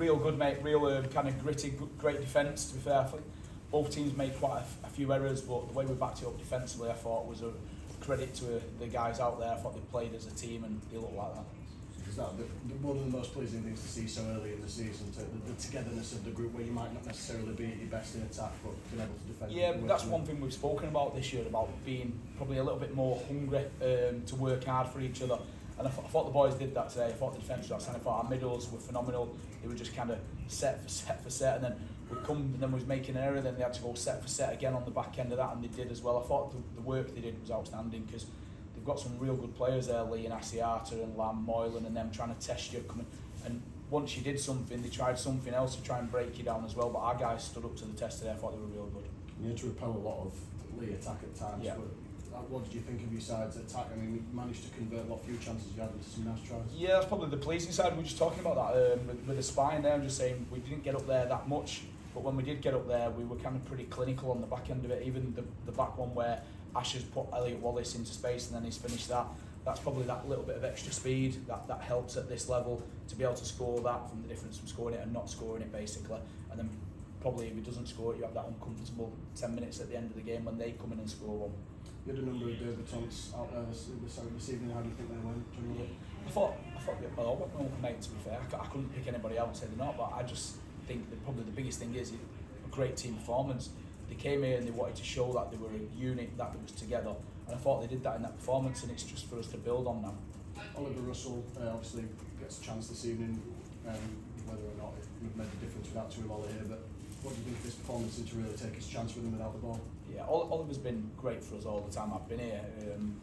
real good, mate. Real kind of gritty, great defence. To be fair, I think both teams made quite a few errors, but the way we backed it up defensively, I thought was a credit to the guys out there. I thought they played as a team and they looked like that. Is that one of the most pleasing things to see so early in the season, the togetherness of the group, where you might not necessarily be at your best in attack, but being able to defend? Yeah, but that's one thing we've spoken about this year, about being probably a little bit more hungry to work hard for each other. And I thought the boys did that today. I thought the defence was outstanding. I thought our middles were phenomenal. They were just kind of set for set, and then we was making an error. Then they had to go set for set again on the back end of that, and they did as well. I thought the work they did was outstanding because they've got some real good players there, Leigh and Asiata and Lam, Moylan, and them trying to test you. And once you did something, they tried something else to try and break you down as well. But our guys stood up to the test today. I thought they were real good. You had to repel a lot of Leigh attack at times. Yeah. But what did you think of your side's attack? I mean, we managed to convert what few chances you had into some nice tries. Yeah, that's probably the pleasing side. We were just talking about that with the spine there. I'm just saying we didn't get up there that much, but when we did get up there, we were kind of pretty clinical on the back end of it. Even the back one where Asher's put Elliot Wallace into space and then he's finished that. That's probably that little bit of extra speed that helps at this level to be able to score that, from the difference from scoring it and not scoring it, basically. And then probably if he doesn't score it, you have that uncomfortable 10 minutes at the end of the game when they come in and score one. You had a number of debutants out there this evening. How do you think they went? Yeah. I thought they all went well, mate, to be fair. I couldn't pick anybody out and say they're not, but I just think that probably the biggest thing is a great team performance. They came here and they wanted to show that they were a unit, that they was together, and I thought they did that in that performance, and it's just for us to build on now. Oliver Russell obviously gets a chance this evening, whether or not it would make a difference without Tuiwala here, but what do you think of this performance and to really take his chance with him without the ball? Yeah, Oliver's been great for us all the time I've been here.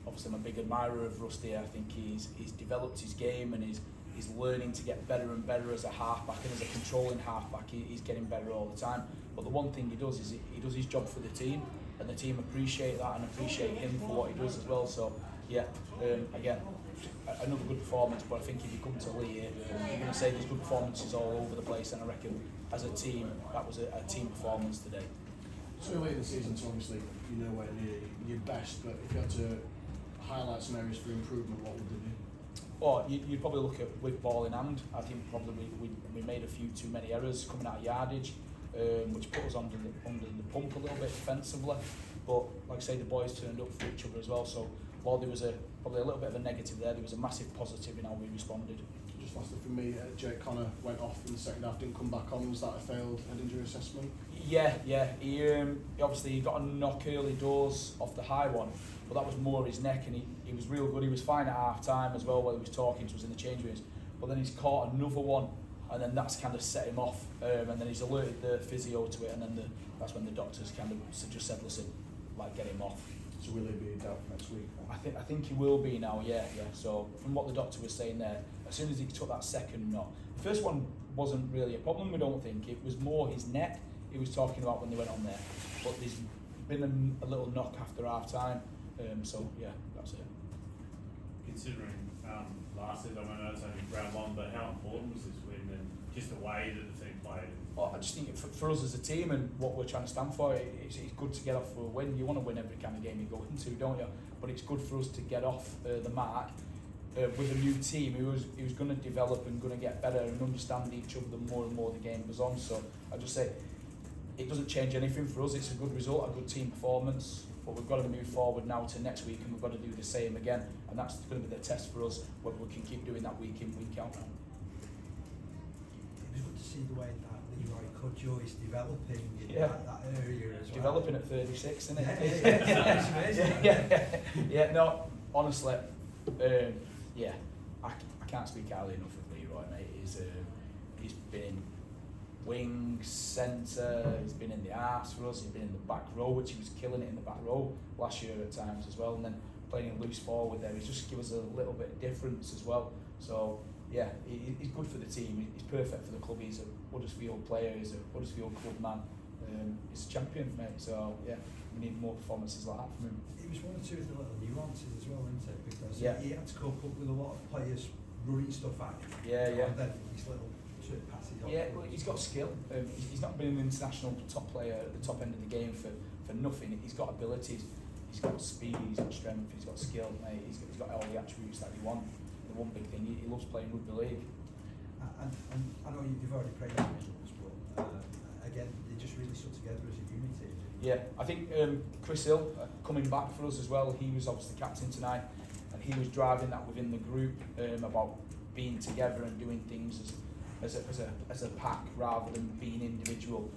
Obviously I'm a big admirer of Rusty. I think he's developed his game and he's learning to get better and better as a half-back, and as a controlling half-back he's getting better all the time. But the one thing he does is he does his job for the team, and the team appreciate that and appreciate him for what he does as well. So yeah, again, another good performance, but I think if you come to Leigh here, you're going to say there's good performances all over the place, and I reckon as a team, that was a team performance today. So late in the season, so obviously you're nowhere near your best, but if you had to highlight some areas for improvement, what would they be? Well, you'd probably look at with ball in hand. I think probably we made a few too many errors coming out of yardage, which put us under the pump a little bit defensively. But like I say, the boys turned up for each other as well. So while there was probably a little bit of a negative there was a massive positive in how we responded. Just lastly from me, Jake Connor went off in the second half, didn't come back on. Was that a failed head injury assessment? Yeah. He obviously got a knock early doors off the high one, but that was more his neck, and he was real good. He was fine at half time as well while he was talking to us in the change rooms. But then he's caught another one, and then that's kind of set him off. And then he's alerted the physio to it, and then that's when the doctors kind of just said, listen, like, get him off. So will he be out for next week? I think he will be now, yeah. So from what the doctor was saying there, as soon as he took that second knock, the first one wasn't really a problem, we don't think. It was more his neck he was talking about when they went on there. But there's been a little knock after half time, so yeah, that's it. Considering last season, I know it's only round one, but how important was this win and just the way that the team played? Well, I just think for us as a team and what we're trying to stand for, it's good to get off for a win. You want to win every kind of game you go into, don't you? But it's good for us to get off the mark with a new team who's going to develop and going to get better and understand each other the more and more the game goes on. So I just say it doesn't change anything for us. It's a good result, a good team performance. But we've got to move forward now to next week, and we've got to do the same again. And that's going to be the test for us, whether we can keep doing that week in, week out now. It was good to see the way that Leroy Cudjoe is developing in that area as well. Developing at 36, isn't it? Yeah, no, honestly, I can't speak highly enough of Leroy, mate. He's been in wing, centre, he's been in the arse for us, he's been in the back row, which he was killing it in the back row last year at times as well, and then playing in loose forward there, he's just give us a little bit of difference as well. So yeah, he's good for the team, he's perfect for the club, he's a Huddersfield player, he's a Huddersfield club man, he's a champion, mate, so yeah, we need more performances like that from him. It was one or two of the little nuances as well, isn't it? Because he had to cope up with a lot of players running stuff at him. And then these little passes on. Yeah, well, he's got skill. He's not been an international top player at the top end of the game for nothing. He's got abilities, he's got speed, he's got strength, he's got skill, mate. He's got all the attributes that you want. The one big thing, he loves playing rugby league. And I know you've already praised the results, but again, they just really stuck together as a unity. Yeah, I think Chris Hill coming back for us as well. He was obviously captain tonight, and he was driving that within the group about being together and doing things as a pack rather than being individual.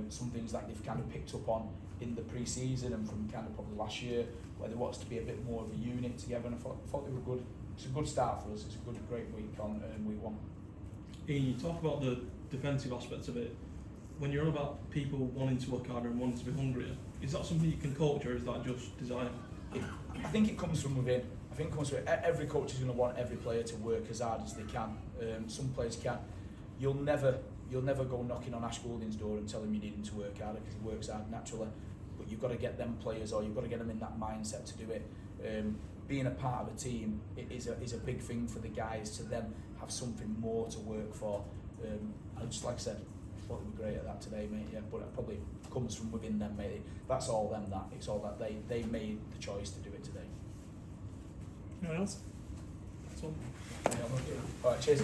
Some things that they've kind of picked up on in the pre-season and from kind of probably last year, where they want us to be a bit more of a unit together. And I thought they were good. It's a good start for us. It's a great week on week one. Ian, you talk about the defensive aspects of it. When you're on about people wanting to work harder and wanting to be hungrier, is that something you can coach, or is that just desire? I think it comes from within. I think it comes from every coach is going to want every player to work as hard as they can. Some players can. You'll never go knocking on Ash Goulding's door and tell him you need him to work harder because he works hard naturally. But you've got to get them players, or you've got to get them in that mindset to do it. Being a part of a team is a big thing for the guys to then have something more to work for. And just like I said, I thought they were great at that today, mate. Yeah, but it probably comes from within them, mate. That's all them. It's all that they made the choice to do it today. Anyone else? That's all. All right, cheers.